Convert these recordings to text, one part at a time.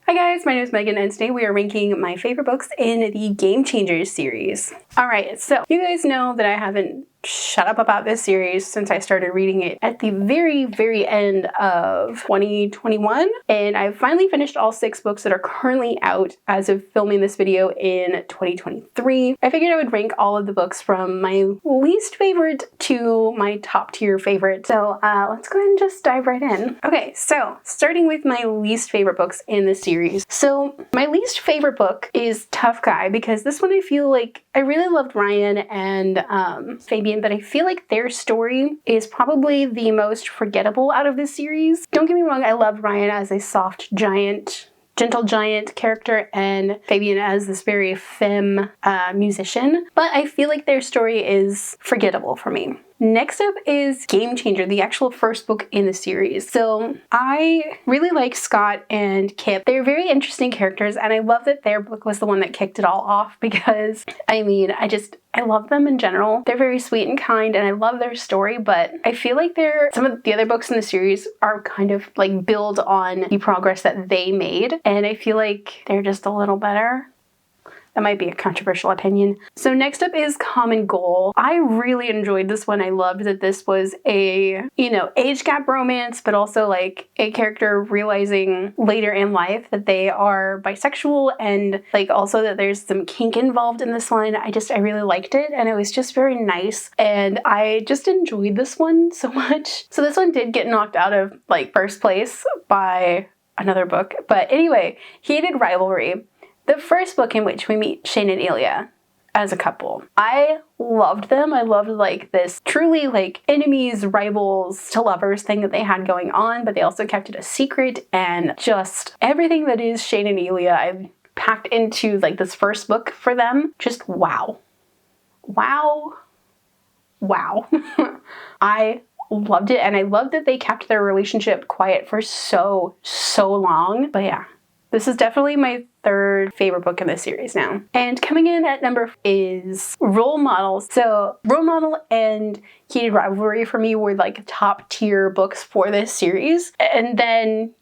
Hi guys, my name is Megan and today we are ranking my favorite books in the Game Changers series. Alright, so you guys know that I haven't shut up about this series since I started reading it at the very end of 2021, and I've finally finished all 6 books that are currently out as of filming this video in 2023. I figured I would rank all of the books from my least favorite to my top tier favorite. So let's go ahead and just dive right in. Okay, so starting with my least favorite books in the series. So my least favorite book is Tough Guy, because this one I feel like I really loved Ryan and Fabian, but I feel like their story is probably the most forgettable out of this series. Don't get me wrong, I loved Ryan as a soft giant, gentle giant character and Fabian as this very femme musician, but I feel like their story is forgettable for me. Next up is Game Changer, the actual first book in the series. So I really like Scott and Kip. They're very interesting characters, and I love that their book was the one that kicked it all off because, I mean, I love them in general. They're very sweet and kind, and I love their story, but I feel like some of the other books in the series are kind of like build on the progress that they made, and I feel like they're just a little better. That might be a controversial opinion. So next up is Common Goal. I really enjoyed this one. I loved that this was a, age gap romance, but also like a character realizing later in life that they are bisexual, and like also that there's some kink involved in this one. I really liked it, and it was just very nice, and I just enjoyed this one so much. So this one did get knocked out of like first place by another book, but anyway, Heated Rivalry. The first book in which we meet Shane and Ilya as a couple. I loved them. I loved like this truly like enemies, rivals to lovers thing that they had going on, but they also kept it a secret, and just everything that is Shane and Ilya I packed into like this first book for them. Just wow. Wow. Wow. I loved it, and I loved that they kept their relationship quiet for so long. But yeah, this is definitely my third favorite book in this series now. And coming in at number 4 is Role Model. So Role Model and Heated Rivalry for me were like top tier books for this series. And then,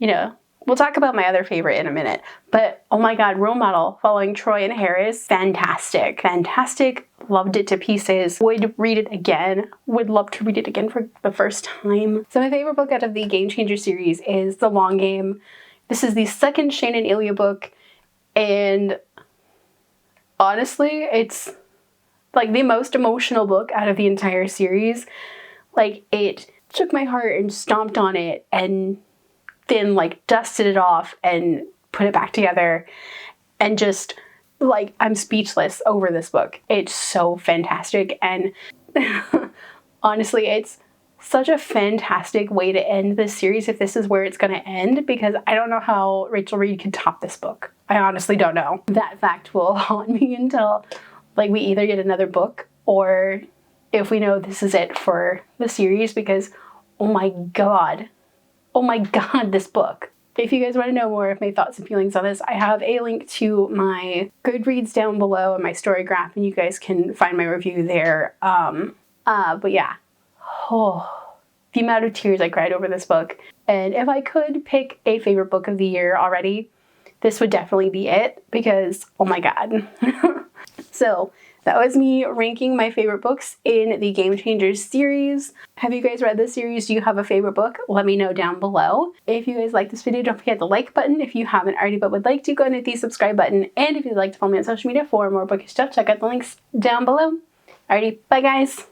we'll talk about my other favorite in a minute. But oh my god, Role Model following Troy and Harris, fantastic. Fantastic. Loved it to pieces. Would read it again. Would love to read it again for the first time. So my favorite book out of the Game Changer series is The Long Game. This is the second Shane and Ilya book, and honestly, it's like the most emotional book out of the entire series. Like, it took my heart and stomped on it and then like dusted it off and put it back together, and just like I'm speechless over this book. It's so fantastic, and honestly, it's such a fantastic way to end this series if this is where it's going to end, because I don't know how Rachel Reed could top this book. I honestly don't know. That fact will haunt me until like we either get another book or if we know this is it for the series, because oh my god, this book. If you guys want to know more of my thoughts and feelings on this, I have a link to my Goodreads down below and my story graph, and you guys can find my review there. But yeah. Oh, the amount of tears I cried over this book. And if I could pick a favorite book of the year already, this would definitely be it, because oh my god. So that was me ranking my favorite books in the Game Changers series. Have you guys read this series? Do you have a favorite book? Let me know down below. If you guys like this video, don't forget the like button. If you haven't already but would like to, go and hit the subscribe button. And if you'd like to follow me on social media for more bookish stuff, check out the links down below. Alrighty, bye guys.